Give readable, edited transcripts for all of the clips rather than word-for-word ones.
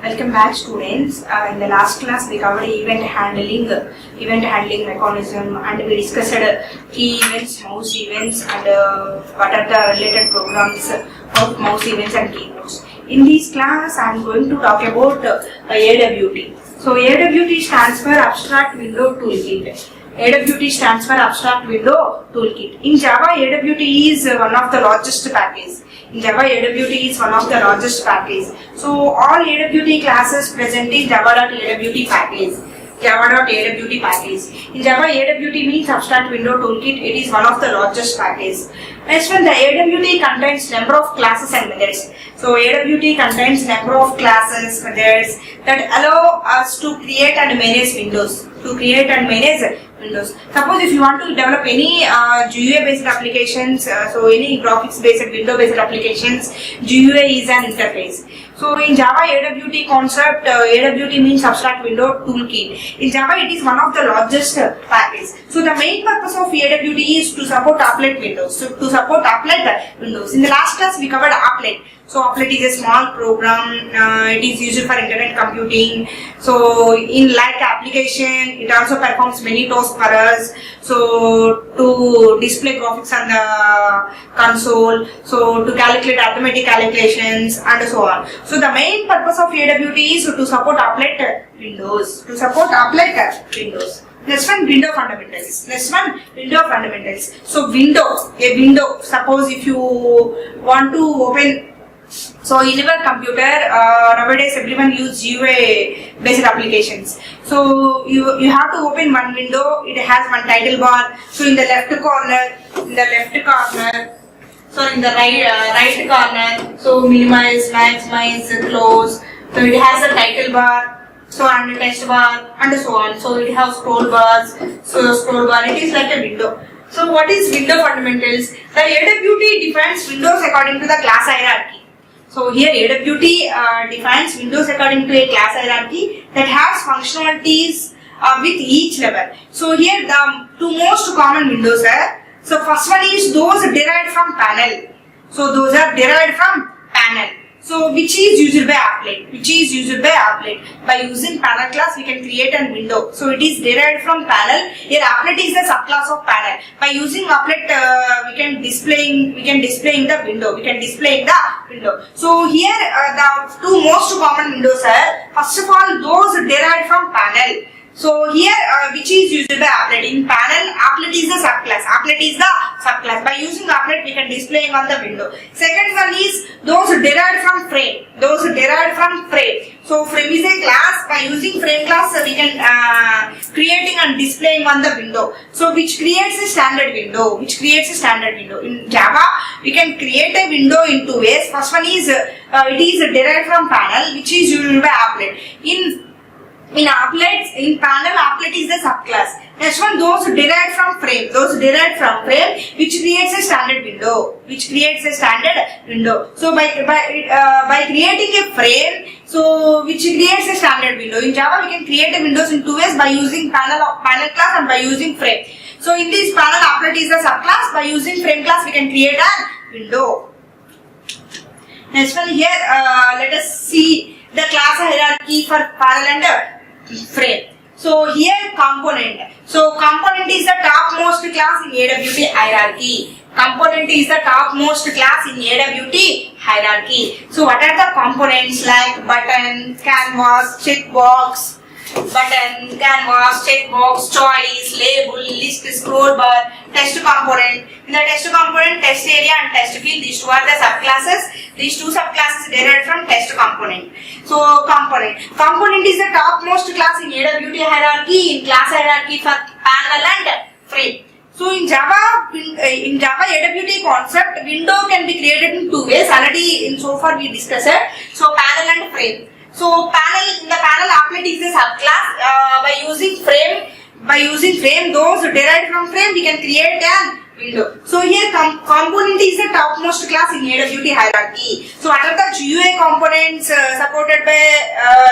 Welcome back, students. In the last class we covered event handling mechanism, and we discussed key events, mouse events, and what are the related programs of mouse events and keynotes. In this class I am going to talk about AWT. So AWT stands for Abstract Window Toolkit. AWT stands for Abstract Window Toolkit. In Java, AWT is one of the largest packages. In Java, AWT is one of the largest packages. So all AWT classes present in Java.AWT package. Java.AWT package. In Java, AWT means Abstract Window Toolkit. It is one of the largest packages. Next one, the AWT contains number of classes and methods. So AWT contains number of classes, methods that allow us to create and manage windows. Suppose if you want to develop any GUI based applications, so any graphics based, window based applications, GUI is an interface. So in Java AWT concept, AWT means Abstract Window Toolkit. In Java it is one of the largest packages. So the main purpose of AWT is to support applet windows. So to support applet windows. In the last class we covered applet. So applet is a small program, it is used for internet computing. So in like application, it also performs many tasks for us. So to display graphics on the console, so to calculate arithmetic calculations and so on. So the main purpose of AWT is to support applet windows. Next one, window fundamentals. So a window, suppose if you want to open, so in your computer, nowadays everyone use GUI based applications. So you have to open one window, it has one title bar. So in the left corner, so in the right corner, so minimize, maximize, close. So it has a title bar, so and a text bar and so on. So it has scroll bars, so scroll bar, it is like a window. So what is window fundamentals? The AWT defines windows according to the class hierarchy. So here AWT defines windows according to a class hierarchy that has functionalities with each level. So here the two most common windows are, so first one is those derived from panel. So those are derived from panel. So which is used by applet. By using panel class we can create a window. So it is derived from panel. Here applet is the subclass of panel. By using applet we can display the window. So here the two most common windows are, first of all, those derived from panel. So here which is used by applet. In panel, applet is the subclass. By using applet we can display on the window. Second one is those derived from frame. So frame is a class. By using frame class we can creating and displaying on the window. So which creates a standard window. In Java we can create a window in two ways. First one is it is derived from panel, which is used by applet. In panel, applet is the subclass. Next one, those derived from frame, which creates a standard window. So by creating a frame, so which creates a standard window. In Java, we can create a windows in two ways, by using panel class and by using frame. So in this panel, applet is the subclass. By using frame class, we can create a window. Next one here, let us see the class hierarchy for panel and frame. So here component. So component is the topmost class in AWT hierarchy. So what are the components like button, canvas, checkbox, choice, label, list, scroll bar, text component. In the text component, text area and text field, these two are the subclasses. These two subclasses derived from text component. So component is the topmost class in AWT hierarchy, in class hierarchy for panel and frame. So in Java AWT concept, window can be created in two ways. Already so far we discussed it. So panel and frame. So in the panel, applet is a subclass. By using frame, those derived from frame, we can create a window. So here component is the topmost class in AWT hierarchy. So what are the GUI components supported by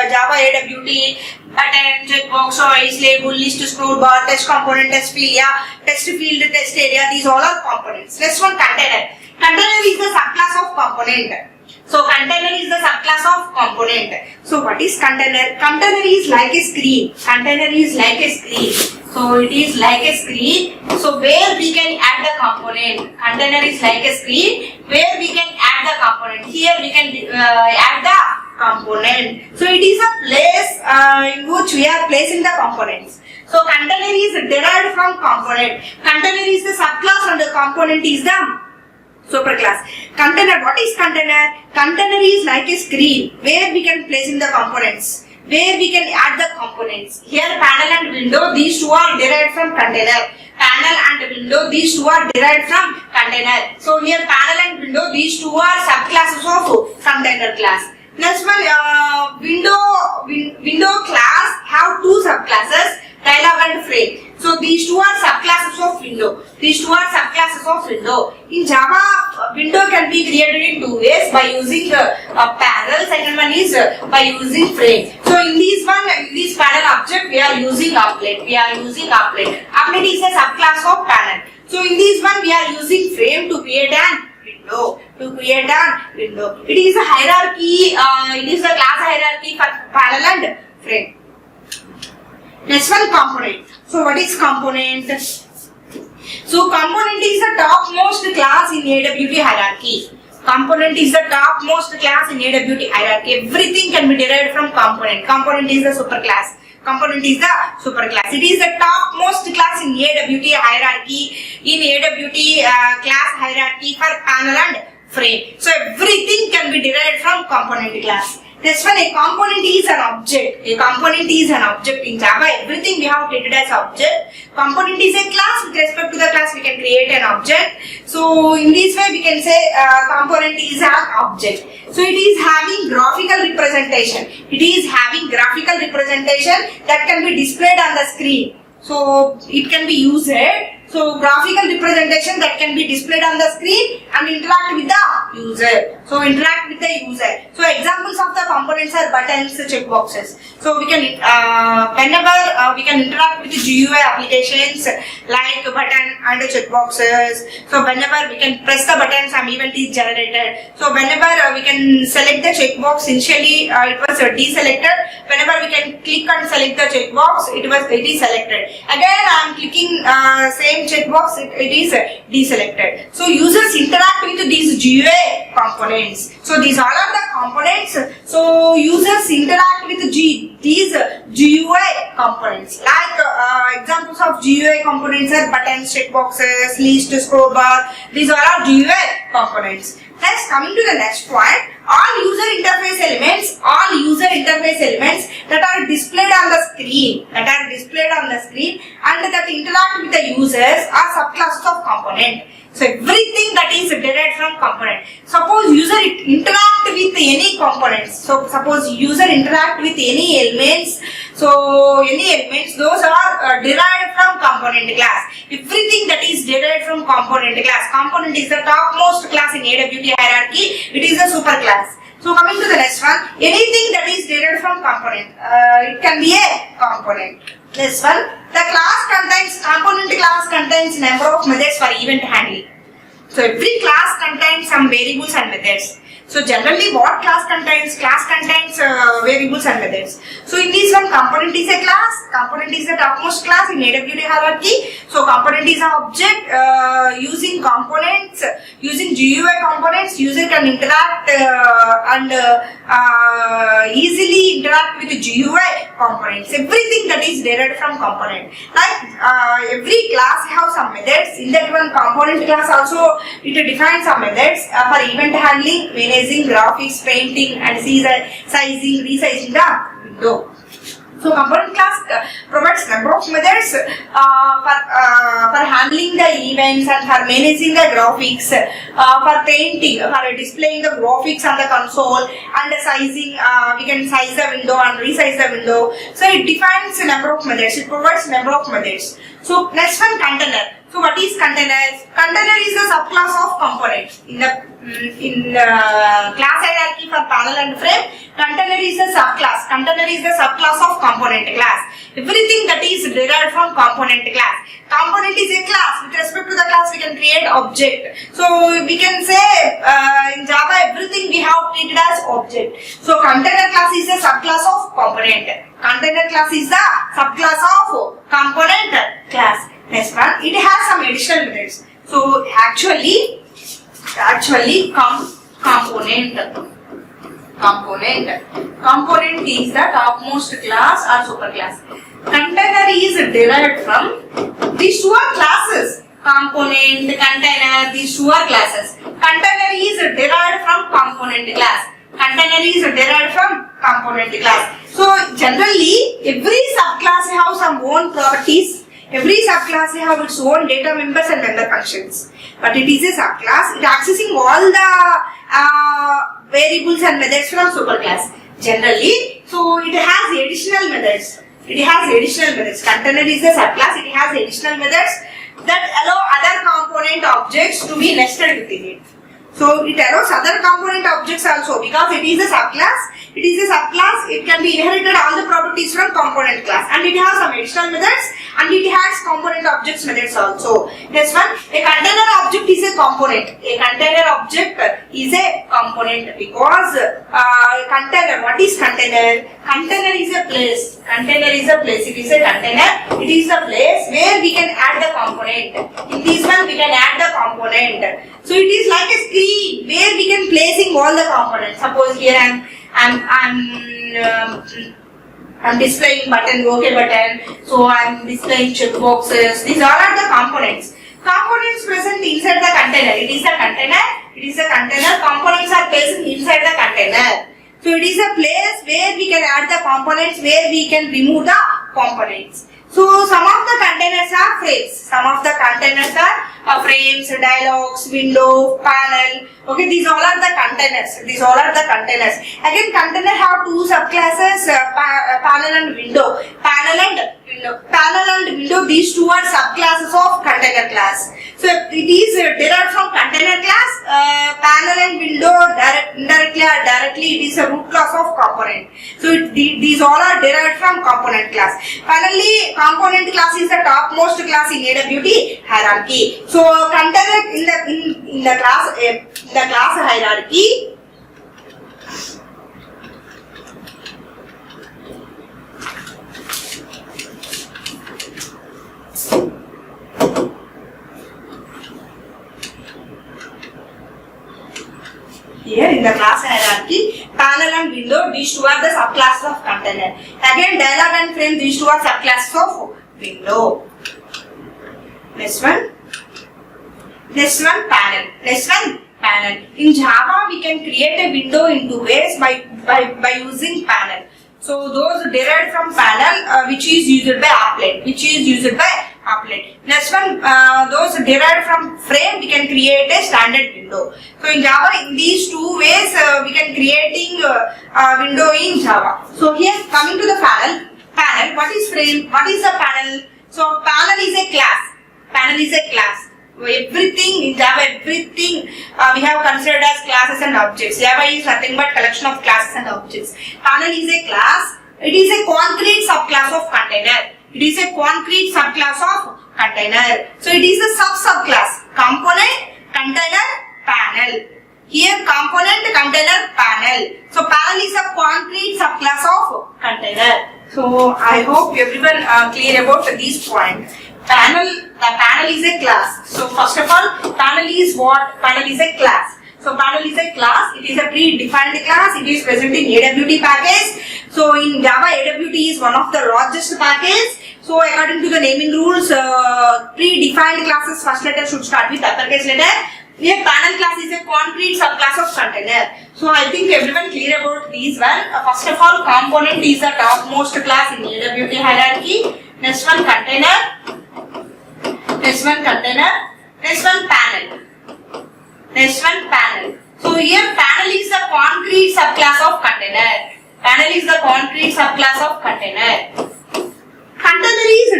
Java AWT? Button, checkbox, choice, label, list, scroll bar, text component, text field, text area. These all are components. Next one, container. Container is the subclass of component. So container is the subclass of component. So what is container? Container is like a screen. Container is like a screen. So it is like a screen. So where we can add the component. Container is like a screen where we can add the component. Here we can add the component. So it is a place in which we are placing the components. So container is derived from component. Container is the subclass and the component is the superclass. Container, what is container? Container is like a screen where we can place in the components, where we can add the components. Here panel and window, these two are derived from container. Panel and window, these two are derived from container. So here panel and window, these two are subclasses of container class. Next one, window class have two subclasses, dialog and frame. So these two are subclasses of window. These two are subclasses of window. In Java, window can be created in two ways, by using panel. Second one is by using frame. So in this panel object, we are using applet. Applet is a subclass of panel. So in this one, we are using frame to create an window. It is a hierarchy. It is a class hierarchy for panel and frame. Next one, component. So what is component? So component is the topmost class in AWT hierarchy. Component is the topmost class in AWT hierarchy. Everything can be derived from component. Component is the superclass. It is the topmost class in AWT hierarchy. In AWT class hierarchy for panel and frame. So everything can be derived from component class. Next one, a component is an object. A component is an object in Java. Everything we have treated as object. Component is a class. With respect to the class, we can create an object. So in this way, we can say component is an object. So it is having graphical representation. That can be displayed on the screen. So it can be used. So graphical representation that can be displayed on the screen and interact with the user. So examples of the components are buttons, checkboxes. So we can whenever we can interact with GUI applications like button and checkboxes. So whenever we can press the button, some event is generated. So whenever we can select the checkbox, initially it was deselected. Whenever we can click and select the checkbox, it is selected. Again I am clicking same checkbox, it is deselected. So users interact with these GUI components. So these all are the components. So users interact with these GUI components. Like examples of GUI components are buttons, checkboxes, list, scroll bar. These all are GUI components. Next, coming to the next point, all user interface elements that are displayed on the screen, and that interact with the users are subclasses of component. So everything that is derived from component. Suppose user interact with any components. So suppose user interact with any elements. So any elements, those are derived from component class. Everything that is derived from component class. Component is the topmost class in AWT hierarchy. It is a superclass. So coming to the next one, anything that is derived from component, it can be a component. This one, the component class contains number of methods for event handling. So every class contains some variables and methods. So generally what class contains? Class contains variables and methods. So in this one, component is a class. Component is the topmost class in AWT hierarchy. So component is an object. Using components, using GUI components, user can interact and easily interact with GUI components. Everything that is derived from component. Like every class have some methods. In that one, component class also it defines some methods for event handling, managing graphics, painting and sizing, resizing the window. So component class provides number of methods for handling the events and for managing the graphics, for painting, for displaying the graphics on the console, and the sizing, we can size the window and resize the window. So it defines a number of methods, it provides number of methods. So next one, container. So what is container? Container is a subclass of component. In the class hierarchy for panel and frame, container is a subclass. Container is the subclass of component class. Everything that is derived from component class. Component is a class. With respect to the class, we can create create object. So we can say in Java everything we have treated as object. So container class is a subclass of component. Container class is the subclass of component class. Next one, it has some additional methods. So actually component is the topmost class or superclass. Container is derived from these two are classes. Component, container, these two are classes. Container is derived from component class. Container is derived from component class. So generally every subclass have some own properties. Every subclass have its own data members and member functions. But it is a subclass. It accessing all the variables and methods from superclass. Generally, so it has additional methods. Container is a subclass. It has additional methods that allow other component objects to be nested within it. So it allows other component objects also because it is a subclass. It can be inherited all the properties from component class, and it has some additional methods, and it has component objects methods also. Next one, a container object is a component. A container object is a component because container. What is container? Container is a place. It is a container. It is a place where we can add the component. In this one, we can add the component. So it is like a screen where we can placing all the components. Suppose here I'm displaying button, OK button. So I'm displaying checkboxes. These all are the components. Components present inside the container. It is a container. Components are placed inside the container. So it is a place where we can add the components, where we can remove the components. So some of the containers are frames. Frames, dialogues, window, panel. Okay, these all are the containers. Again, container have two subclasses, panel and window. Panel and window, these two are subclasses of container class. So it is derived from container class. Panel and window indirectly or directly it is a root class of component. So these all are derived from component class. Finally, component class is the topmost class in AWT hierarchy. So container in the class hierarchy. Here in the class hierarchy, panel and window, these two are the subclasses of container. Again, dialog and frame, these two are subclasses of window. Next one, panel. In Java, we can create a window in two ways by using panel. So those derived from panel, which is used by applet. Next one, those derived from frame, we can create a standard window. So in Java, in these two ways, we can creating a window in Java. So here, coming to the panel, what is frame? What is a panel? So panel is a class. Everything in Java, everything we have considered as classes and objects. Java is nothing but collection of classes and objects. Panel is a class. It is a concrete subclass of container. So it is a subclass. Component, container, panel. Here component, container, panel. So panel is a concrete subclass of container. So I hope everyone clear about this point. The panel is a class. So first of all, panel is what? Panel is a class. So panel is a class. It is a pre-defined class. It is present in AWT package. So in Java, AWT is one of the largest packages. So according to the naming rules, pre-defined classes first letter should start with uppercase letter. Here panel class is a concrete subclass of container. So I think everyone clear about these one. First of all, component is the topmost class in AWT hierarchy. Next one container. Next one panel. So here panel is the concrete subclass of container. Container is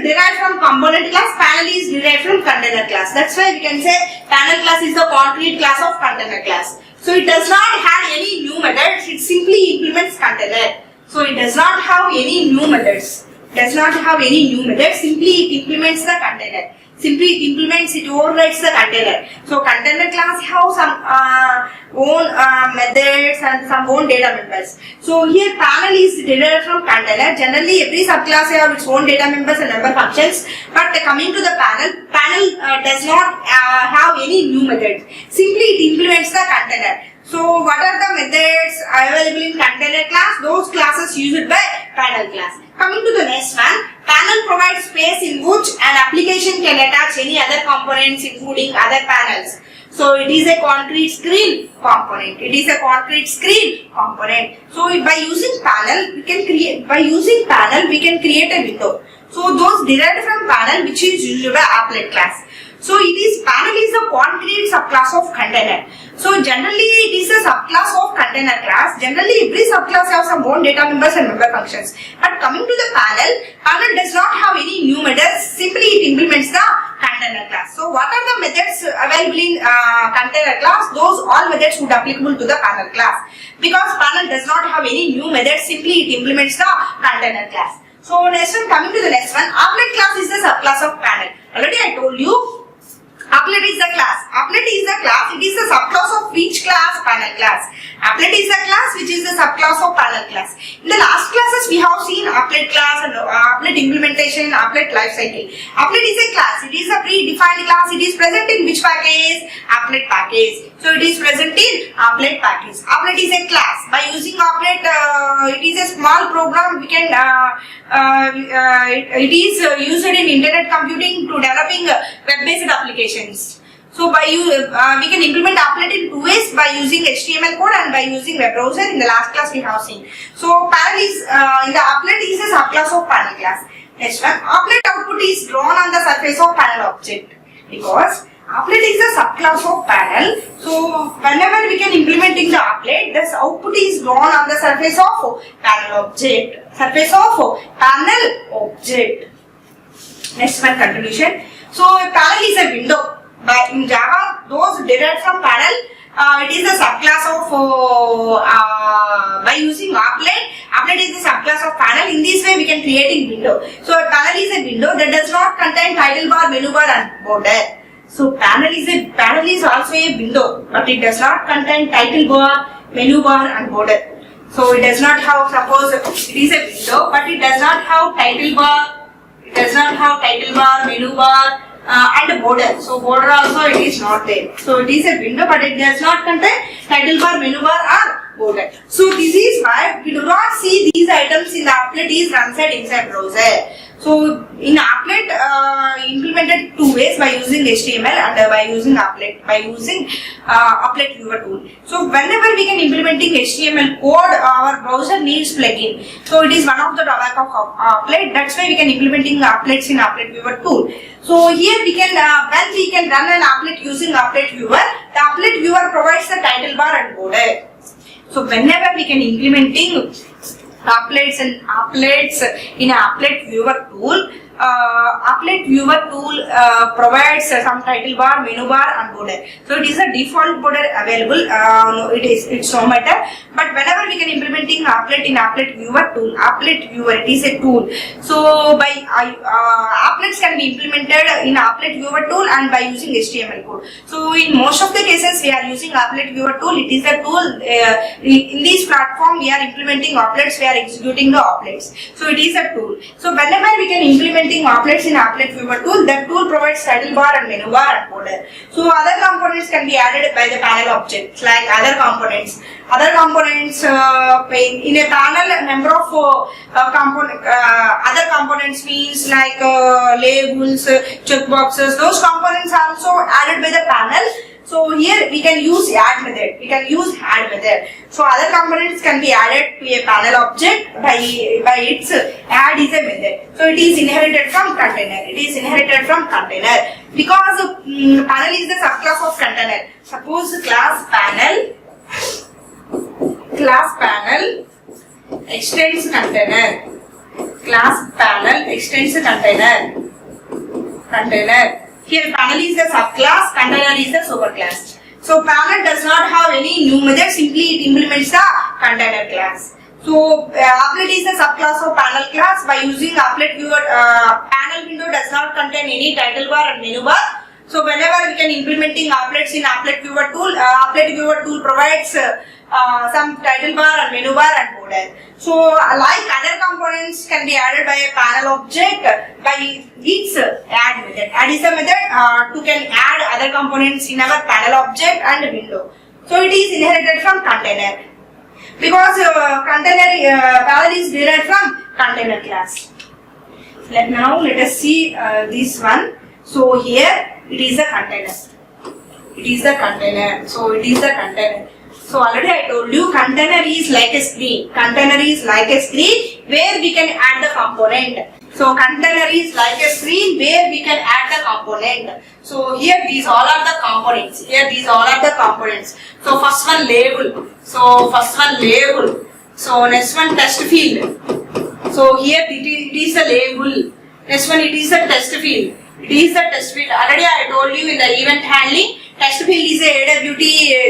derived from component class, panel is derived from container class. That's why we can say panel class is the concrete class of container class. So it does not have any new methods, it simply implements container. So it does not have any new methods. Simply it implements the container. Simply it implements, it overrides the container. So container class have some own methods and some own data members. So here panel is derived from container. Generally every subclass have its own data members and member functions. But coming to the panel does not have any new methods. Simply it implements the container. So what are the methods available in container class? Those classes used by panel class. Coming to the next one, panel provides space in which an application can attach any other components including other panels. So it is a concrete screen component. It is a concrete screen component. So by using panel, we can create a window. So those derived from panel which is used by applet class. So panel is a concrete subclass of container. So generally it is a subclass of container class. Generally every subclass has some own data members and member functions. But coming to the panel does not have any new methods. Simply it implements the container class. So what are the methods available in container class? Those all methods would applicable to the panel class. Because panel does not have any new methods, simply it implements the container class. So next one, coming to the next one, applet class is the subclass of panel. Already I told you. Applet is the class. Applet is the class. It is the subclass of which class? Panel class. Applet is the class which is the subclass of panel class. In the last classes we have seen applet class and applet implementation, applet lifecycle. Applet is a class. It is a predefined class. It is present in which package? Applet package. So it is present in applet package. Applet is a class. By using applet, it is a small program. We can it is used in internet computing to developing web-based applications. So we can implement applet in two ways, by using HTML code and by using web browser. In the last class we have seen. So panel is in the applet is a subclass of panel class. Next one, applet output is drawn on the surface of panel object, because applet is a subclass of panel. So whenever we can implementing the applet, this output is drawn on the surface of panel object. Surface of panel object. Next one, conclusion. So a panel is a window. But in Java, those derived from panel, it is a subclass of by using applet. Applet is the subclass of panel. In this way, we can create a window. So a panel is a window that does not contain title bar, menu bar, and border. So panel is also a window, but it does not contain title bar, menu bar, and border. So it does not have, suppose it is a window, but it does not have title bar. It does not have title bar, menu bar, and border. So border also it is not there. So it is a window, but it does not contain title bar, menu bar, or border. So this is why we do not see these items in the applet is inside browser. So in applet implemented two ways, by using HTML and by using applet, applet viewer tool. So whenever we can implementing HTML code, our browser needs plugin. So it is one of the drawback of applet. That's why we can implementing applets in applet viewer tool. So here we can when we can run an applet using applet viewer, the applet viewer provides the title bar and border. So whenever we can implementing applets in applet viewer tool, provides some title bar, menu bar, and border. So it is a default border available. It's no matter. But whenever we can implementing applet in applet viewer tool, applet viewer, it is a tool. So by applets can be implemented in applet viewer tool and by using HTML code. So in most of the cases we are using applet viewer tool. It is a tool. In this platform we are implementing applets. We are executing the applets. So it is a tool. So whenever we can implementing applets in applet viewer tool, that tool provides title bar and menu bar and border. So other components can be added by the panel objects, like other components. Other components in a panel, number of other components means like labels, checkboxes. Those components are also added by the panel. So here we can use add method. So other components can be added to a panel object by its add is a method. So it is inherited from container. Because panel is the subclass of container. Suppose class panel extends container. Class panel extends container. Here panel is the subclass, container is the superclass. So panel does not have any new method, simply it implements the container class. So applet is a subclass of panel class. By using applet viewer, panel window does not contain any title bar and menu bar. So whenever we can implementing applets in applet viewer tool provides some title bar and menu bar and border. So like other components can be added by a panel object by its add method. Add is a method to can add other components in our panel object and window. So it is inherited from container because panel is derived from container class. Let us see this one. So here it is a container. It is the container. So it is the container. So already I told you container is like a screen. Container is like a screen where we can add the component. So container is like a screen where we can add the component. So here these all are the components. Here these all are the components. So first one label. So first one label. So next one test field. So here it is the label. Next one it is the test field. It is the test field. Already I told you in the event handling, test field is a AWT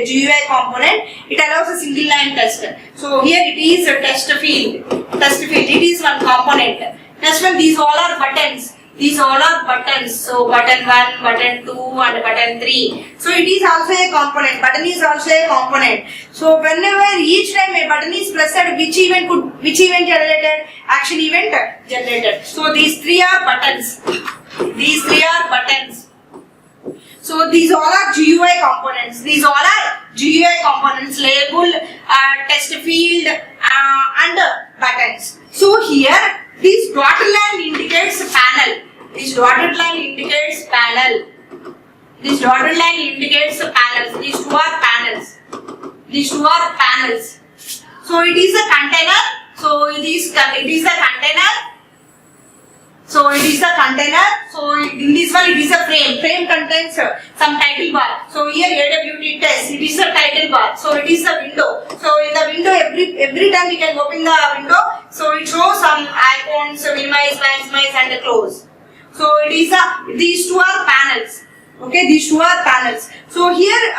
GUI component. It allows a single line test. So here it is a test field. Test field. It is one component. Next one, these all are buttons. These all are buttons. So button 1, button 2 and button 3. So it is also a component. Button is also a component. So whenever each time a button is pressed, which event generated? Action event generated. So these three are buttons. These three are buttons. So these all are GUI components. These all are GUI components. Label, test field and buttons. So here this dotted line indicates panel. This dotted line indicates panel. This dotted line indicates panels. These two are panels. These two are panels. So it is a container. So it is a container. So it is a container. So in this one it is a frame. Frame contains some title bar. So here AWT test. It is a title bar. So it is a window. So in the window every time we can open the window. So it shows some icons, minimize, maximize and close. So it is these two are panels. Okay, these two are panels. So here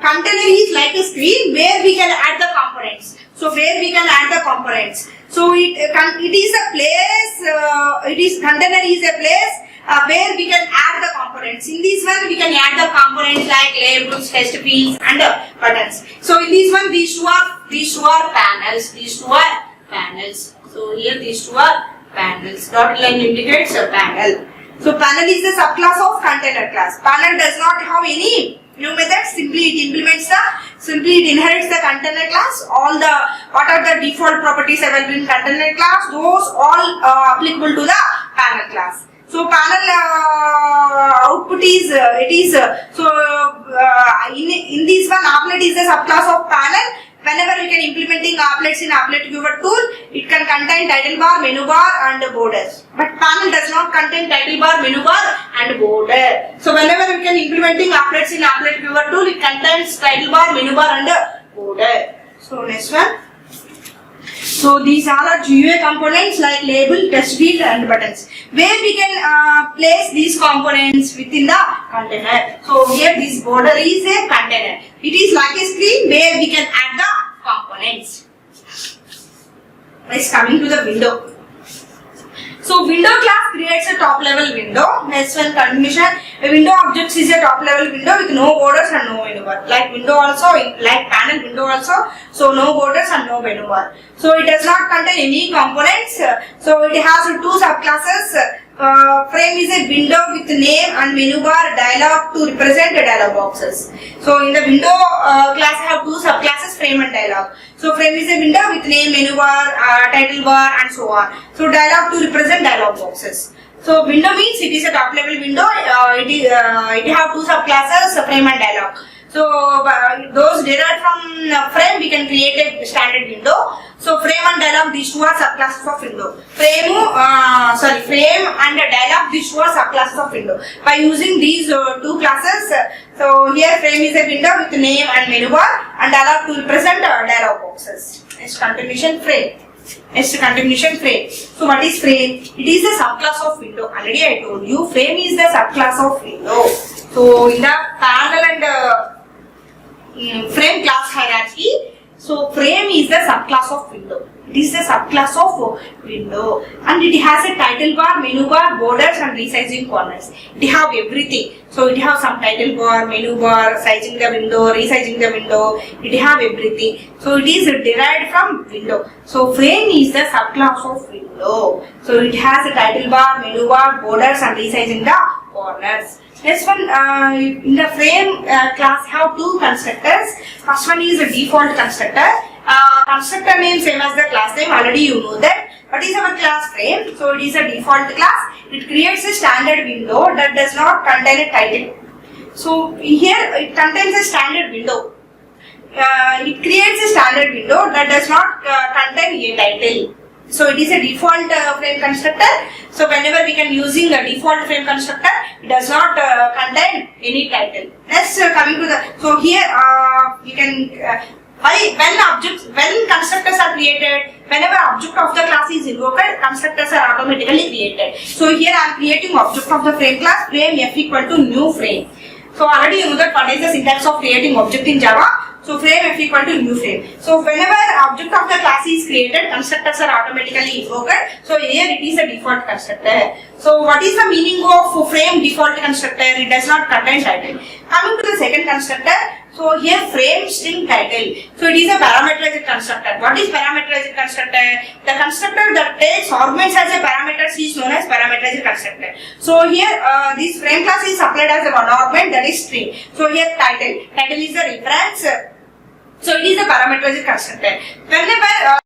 container is like a screen where we can add the components. So where we can add the components. So it is a place. Container is a place where we can add the components. In this one we can add the components like labels, test fields and buttons. So in this one these two are panels. These two are panels. So here these two are panels. Dotted line indicates a panel. So panel is the subclass of container class. Panel does not have any new methods. Simply it inherits the container class. What are the default properties available in container class? Those all applicable to the panel class. So panel output is in this one applet is the subclass of panel. Whenever we can implementing applets in applet viewer tool, it can contain title bar, menu bar and borders. But panel does not contain title bar, menu bar and border. So whenever we can implementing applets in applet viewer tool, it contains title bar, menu bar and border. So next one. So these all are GUI components like label, test field and buttons. Where we can place these components within the container. So here this border is a container. It is like a screen where we can add the components. Next coming to the window. So window class creates a top level window. Next one continuation. A window object is a top level window with no borders and no menu bar. Like window also, like panel window also. So no borders and no menu bar. So it does not contain any components. So it has two subclasses. Frame is a window with name and menu bar dialog to represent the dialog boxes. So in the window class I have two subclasses, frame and dialog. So frame is a window with name, menu bar, title bar and so on. So dialog to represent dialog boxes. So window means it is a top level window. It have two subclasses, frame and dialog. So those derived from frame we can create a standard window. So frame and dialog, these two are subclasses of window. Frame and dialog, these two are subclasses of window. By using these two classes, so here frame is a window with name and menu bar and dialog to represent dialog boxes. Next continuation frame. Next continuation frame. So what is frame? It is a subclass of window. Already I told you frame is the subclass of window. So in the panel and frame class hierarchy, so frame is the subclass of window. It is the subclass of window, and it has a title bar, menu bar, borders, and resizing corners. It have everything. So it have some title bar, menu bar, sizing the window, resizing the window. It have everything. So it is derived from window. So frame is the subclass of window. So it has a title bar, menu bar, borders, and resizing the corners. Next one, in the frame class have two constructors. First one is a default constructor. Constructor name same as the class name. Already you know that. What is our class frame? So it is a default class. It creates a standard window that does not contain a title. So here it contains a standard window. It creates a standard window that does not contain a title. So it is a default frame constructor. So whenever we can using a default frame constructor, it does not contain any title. Next, coming to the, so here you can when constructors are created, whenever object of the class is invoked, constructors are automatically created. So here I am creating object of the frame class, frame f equal to new frame. So already you know that what is the syntax of creating object in Java. So frame f equal to new frame. So whenever object of the class is created, constructors are automatically invoked. So here it is a default constructor. So what is the meaning of frame default constructor? It does not contain title. Coming to the second constructor, so here frame string title. So it is a parameterized constructor. What is parameterized constructor? The constructor that takes arguments as a parameters is known as parameterized constructor. So here this frame class is applied as a one argument, that is string. So here title. Title is the reference. So it is a parameterized constructor. Whenever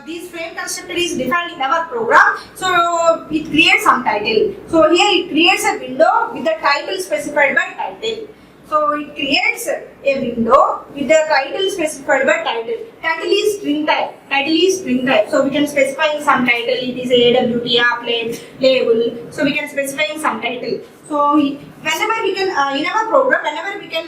this frame constructor is defined in our program, so it creates some title. So here it creates a window with the title specified by title. So it creates a window with the title specified by title. Title is string type. Title is string type. So we can specify some title. It is AWT, applet, label. So we can specify some title. So whenever we can in our program, whenever we can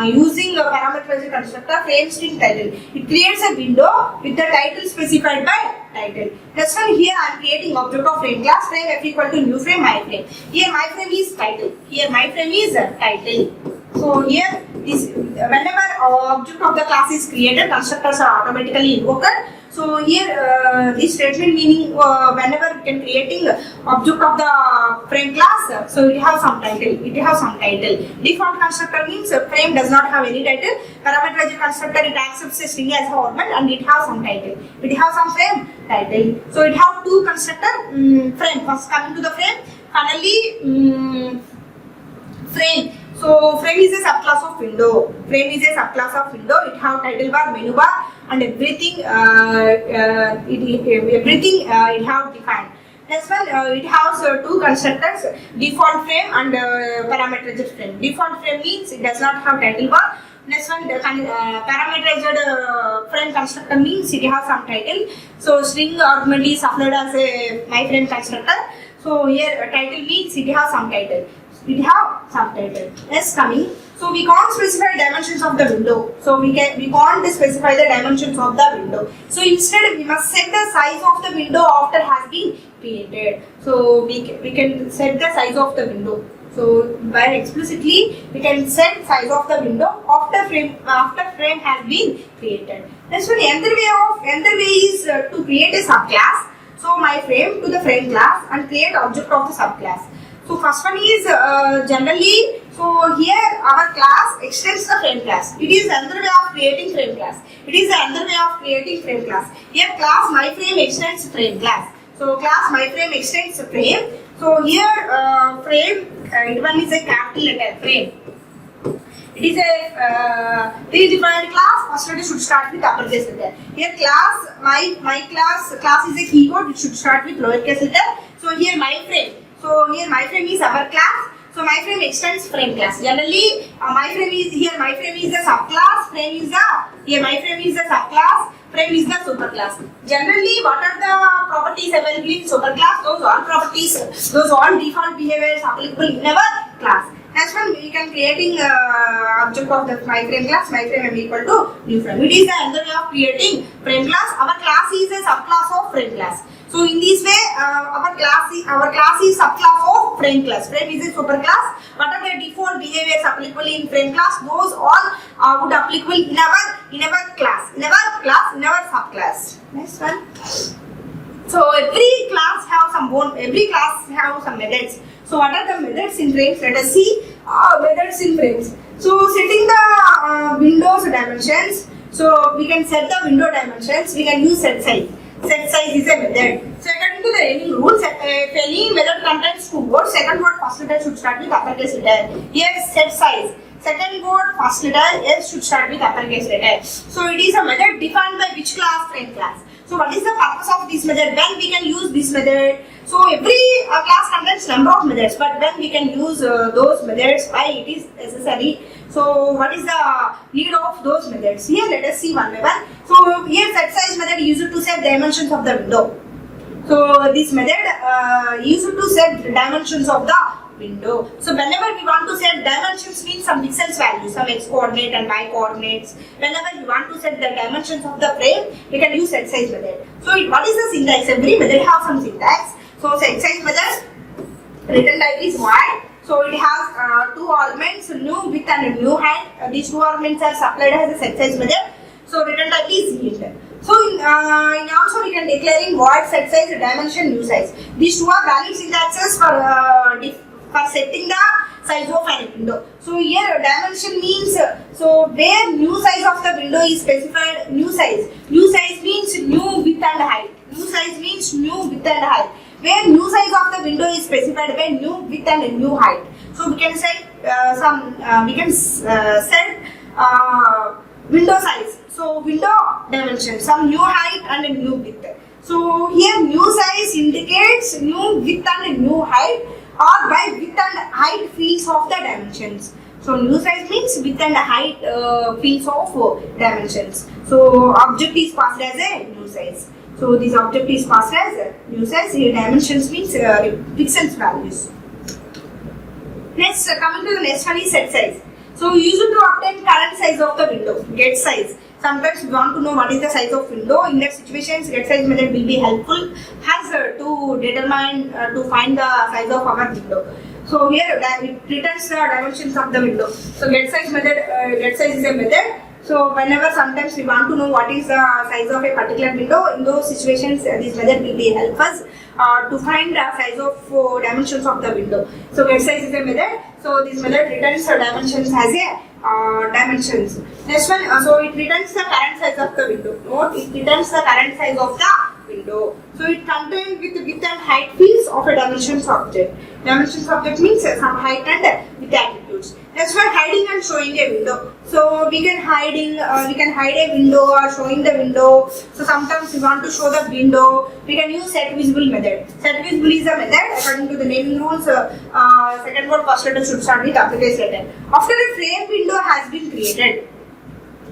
using a parameterized constructor frame string title, it creates a window with the title specified by title. That's why here I am creating object of frame class, frame f equal to new frame, my frame. Here my frame is title. Here my frame is title. So here this whenever object of the class is created, constructors are automatically invoked. So here this statement meaning whenever we can creating object of the frame class, so it has some title. It has some title. Default constructor means frame does not have any title. Parameterized constructor, it accepts a string as argument and it has some title. It has some frame title. So it have two constructor frame. First coming to the frame. Finally frame. So frame is a subclass of window. Frame is a subclass of window. It have title bar, menu bar, and everything. It have defined. Next one, it has two constructors: default frame and parameterized frame. Default frame means it does not have title bar. Next one, parameterized frame constructor means it has some title. So string argument is applied as a my frame constructor. So here title means it has some title. It have some title. Next coming. So we can't specify dimensions of the window. So we can't specify the dimensions of the window. So instead we must set the size of the window after has been created. So we can set the size of the window. So by explicitly we can set size of the window after frame has been created. Next one, another way is to create a subclass. So my frame to the frame class and create object of the subclass. So first one is generally, so here our class extends the frame class. It is another way of creating frame class. It is another way of creating frame class. Here class my frame extends frame class. So class my frame extends frame. So here frame, it one is a capital letter frame. It is a predefined class. First letter should start with uppercase letter. Here class my class is a keyword. It should start with lowercase letter. So here my frame. So here my frame is our class. So my frame extends frame class. Generally my frame is here. My frame is the subclass. Frame is the here. My frame is the subclass. Frame is the superclass. Generally, what are the properties available in superclass? Those all properties, those all default behaviors applicable in our class. Next one, we can creating object of the my frame class. My frame is equal to new frame. It is the another way of creating frame class. Our class is a subclass of frame class. So in this way, our class is subclass of frame class. Frame is a superclass. What are the default behaviors applicable in frame class? Those all would applicable in our class, in our subclass. Next one. So every class have some methods. So what are the methods in frames? Let us see methods in frames. So setting the windows dimensions. So we can set the window dimensions. We can use set size. Set size is a method. So according to the naming rules, if any method contains two words, second word first letter should start with uppercase letter. Here set size. Second word first letter S should start with uppercase letter. So it is a method defined by which class? Frame class. So what is the purpose of this method? When we can use this method? So every class contains number of methods, but when we can use those methods, why it is necessary? So what is the need of those methods? Here let us see one by one. So here set size method used to set dimensions of the window. So this method used to set dimensions of the window. So whenever we want to set dimensions means some pixels values, some x coordinate and y coordinates. Whenever we want to set the dimensions of the frame, we can use set size method. So what is the syntax? Every method have some syntax. So set size method return type is y. So it has two arguments, new width and new height. These two arguments are supplied as a set size method. So return type is int. So in also we can declare in void set size, dimension, new size. These two are valid syntaxes for setting the size of an window. So here dimension means so where new size of the window is specified. New size means new width and height. New size means new width and height. Where new size of the window is specified by new width and new height. So we can set window size. So window dimension, some new height and a new width. So here new size indicates new width and new height, or by width and height fields of the dimensions. So new size means width and height fields of dimensions. So object is passed as a new size. So this object is passed as new size. Here dimensions means pixels values. Next, coming to the next one is set size. So used to obtain current size of the window, get size. Sometimes we want to know what is the size of window. In that situations, get size method will be helpful as to determine to find the size of our window. So here it returns the dimensions of the window. So get size is a method. So whenever sometimes we want to know what is the size of a particular window, in those situations this method will be help us to find the size of dimensions of the window. So get size is a method. So this method returns the dimensions as a dimensions. Next one, so it returns the current size of the window. Note, it returns the current size of the window. So it contains with width and height fields of a dimensions object. Dimensions object means some height and width attributes. Next one, hiding and showing a window. So we can hide a window or showing the window. So sometimes we want to show the window. We can use set visible method. Set visible is a method according to the naming rules. Second word first letter should start with uppercase letter. After a frame window has been created,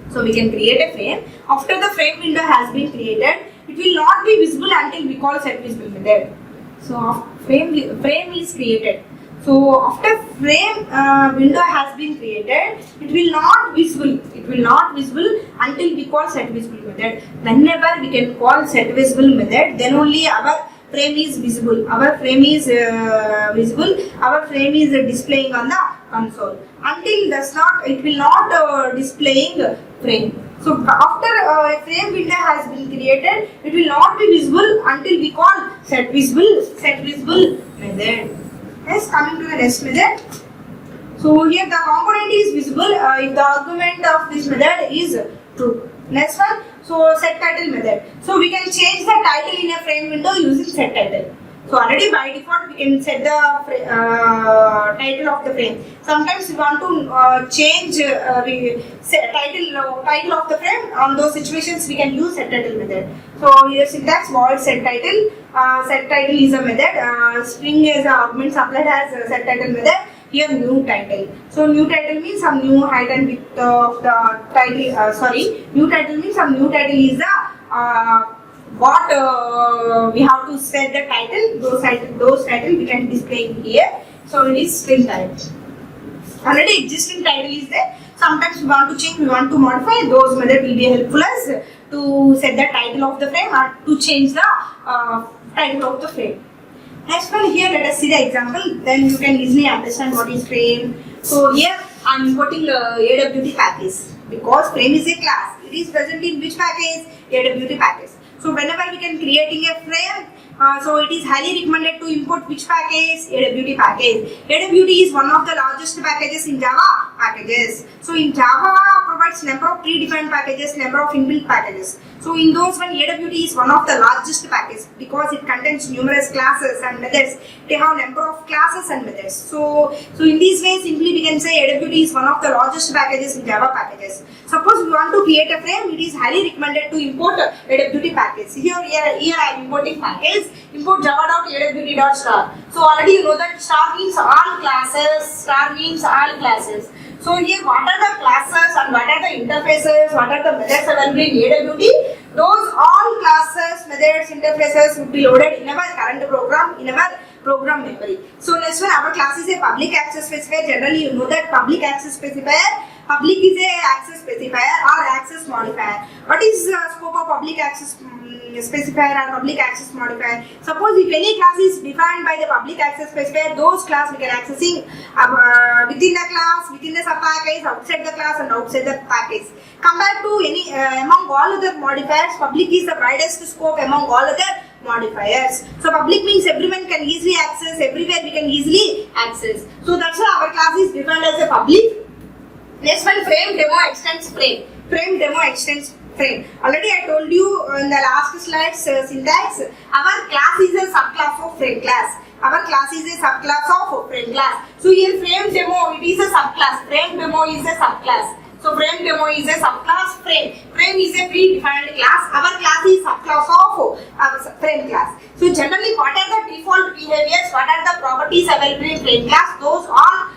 so we can create a frame. After the frame window has been created, it will not be visible until we call set visible method. So frame is created. So after frame window has been created, it will not visible. It will not visible until we call set visible method. Whenever we can call set visible method, then only our frame is visible. Our frame is visible. Our frame is displaying on the console. Until it will not displaying frame. So after a frame window has been created, it will not be visible until we call set visible method. Yes, coming to the next method. So here the component is visible if the argument of this method is true. Next one, so set title method. So we can change the title in a frame window using set title. So already by default we can set the title of the frame. Sometimes we want to change title of the frame. On those situations we can use set title method. So here syntax void set title. Set title is a method. String is an argument supplied as set title method. Here new title. So new title means some new height and width of the title. New title means some new title is the we have to set the title. Those title we can display here. So it is string type. Already existing title is there. Sometimes we want to change, we want to modify. Those method will be helpful us to set the title of the frame or to change the title of the frame. Next one, here let us see the example, then you can easily understand what is frame. So here I am importing Awt package because frame is a class. It is present in which package? Awt package. So whenever we can creating a frame, so it is highly recommended to import which package? Awt package. Awt is one of the largest packages in Java packages. So in Java provides number of predefined packages, number of inbuilt packages. So in those one, Awt is one of the largest packages because it contains numerous classes and methods. They have number of classes and methods. So in this way, simply we can say Awt is one of the largest packages in Java packages. Suppose we want to create a frame, it is highly recommended to import Awt package. Here I am importing package. Import java.awt.star. So already you know that star means all classes. Star means all classes. So here what are the classes and what are the interfaces, what are the methods available in Awt? Those all classes, methods, interfaces would be loaded in our current program, in our program memory. So next one, our class is a public access specifier. Generally you know that public access specifier, public is a access specifier or access modifier. What is the scope of public access specifier or public access modifier? Suppose if any class is defined by the public access specifier, those class we can accessing within the class, within the sub package, outside the class and outside the package. Compared to any among all other modifiers, public is the widest scope among all other modifiers. So public means everyone can easily access, everywhere we can easily access. So that's why our class is defined as a public. Next one, frame demo extends frame. Frame demo extends frame. Already I told you in the last slides syntax, our class is a subclass of frame class. Our class is a subclass of frame class. So here frame demo, it is a subclass. Frame demo is a subclass. So frame demo is a subclass frame. Frame is a predefined class. Our class is subclass of our frame class. So generally what are the default behaviors, what are the properties available in frame class? Those are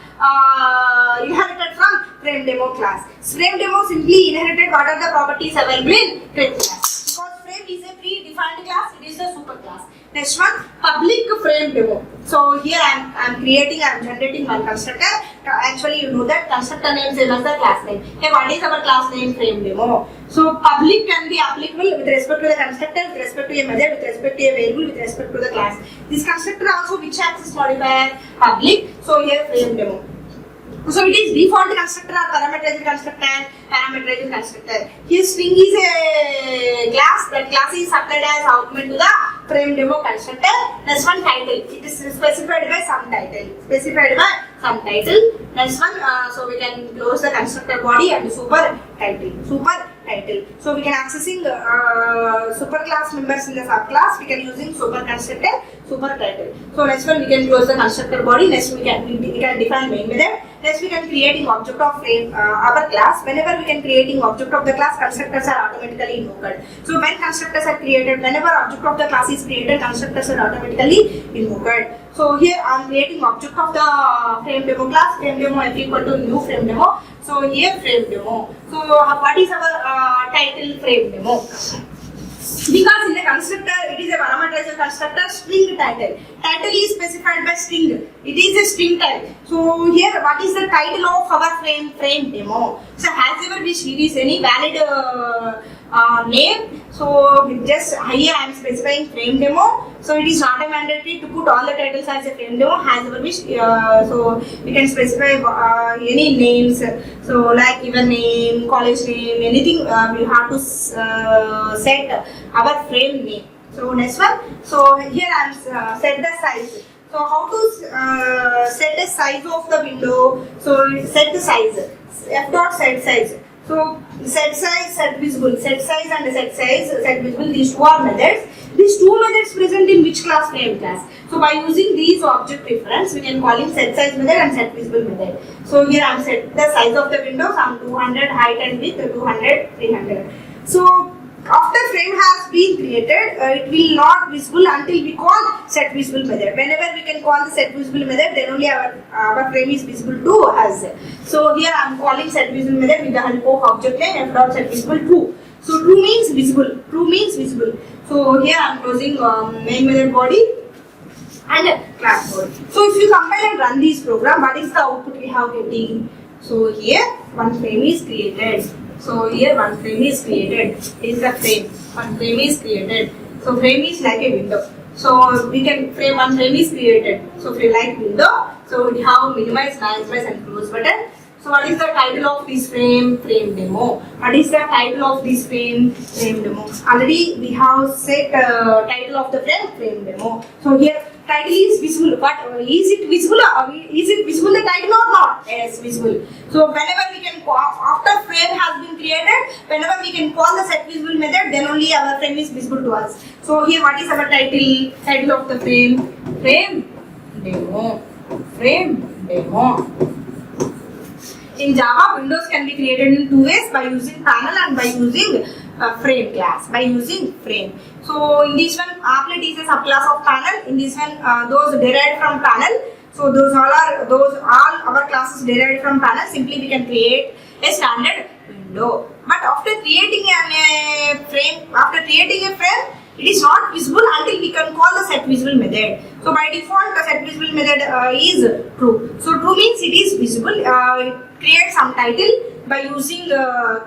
inherited from frame demo class. Frame demo simply inherited what are the properties available in frame class. Because frame is a predefined class, it is a super class. Next one, public frame demo. So here I am generating one constructor. Actually you know that constructor name same as the class name. Hey, what is our class name? Frame demo. So public can be applicable with respect to the constructor, with respect to a method, with respect to a variable, with respect to the class. This constructor also which access modifier? Public. So here frame demo. So it is default constructor or parameterized constructor. Here string is a class. That class is supplied as argument to the frame demo constructor. Next one, title. It is specified by some title. Next one, so we can close the constructor body and super title. So we can accessing super class members in the subclass. We can using super constructor, super title. So next one we can close the constructor body. Next we can define main method. Next we can creating object of frame our class. Whenever we can creating object of the class, constructors are automatically invoked. So when constructors are created, whenever object of the class is created, constructors are automatically invoked. So here I am creating object of the frame demo class. Frame demo is equal to new frame demo. So here frame demo. So what is our title? Frame demo. Because in the constructor, it is a parameterized constructor, string title. Title is specified by string. It is a string type. So here, what is the title of our frame demo? So has ever wish here is any valid name. So just here I am specifying frame demo. So it is not a mandatory to put all the titles as a frame demo. Has ever wish. So we can specify any names. So like even name, college name, anything we have to set our frame name. So next one. So here I am set the size. So how to set the size of the window? So set the size. F dot set size. So set size, set visible. Set size and set size, set visible. These two are methods. These two methods present in which class? Frame class. So by using these object reference, we can call in set size method and set visible method. So here I am set the size of the window, some 200 height and width, 200, 300. So after frame has been created, it will not visible until we call set visible method. Whenever we can call the set visible method, then only our frame is visible to us. So here I am calling set visible method with the help of object name f dot set visible true. So true means visible. True means visible. So here I am closing main method body and class body. So if you compile and run this program, what is the output we have getting? So here one frame is created. So here one frame is created. This is the frame. One frame is created. So frame is like a window. So we can frame one frame is created. So frame like window. So we have minimize, maximize and close button. So what is the title of this frame? Frame demo. What is the title of this frame? Frame demo. Already we have set title of the frame. Frame demo. So here title is visible. But is it visible? Is it visible the title or not? Yes, visible. So whenever we can after frame has been created, whenever we can call the set visible method, then only our frame is visible to us. So here what is our title? Title of the frame? Frame demo. Frame demo. In Java, windows can be created in two ways, by using panel and by using frame class. By using frame. So in this one, applet is a subclass of panel. In this one, those derived from panel. So those all our classes derived from panel. Simply we can create a standard window. But after creating a frame, it is not visible until we can call the set visible method. So by default, the set visible method is true. So true means it is visible. It creates some title by using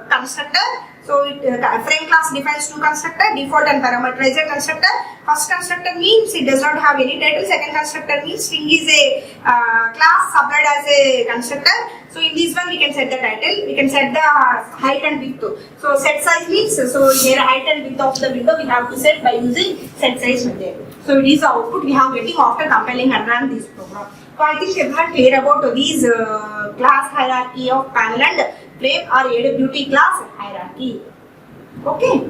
constructor. So frame class defines two constructor, default and parameterizer constructor. First constructor means it does not have any title. Second constructor means string is a class supplied as a constructor. So in this one we can set the title, we can set the height and width. So set size means, so here height and width of the window we have to set by using set size method. So it is the output we have getting after compiling and run this program. So I think everyone clear about these class hierarchy of panel and frame or AWT class hierarchy. Okay.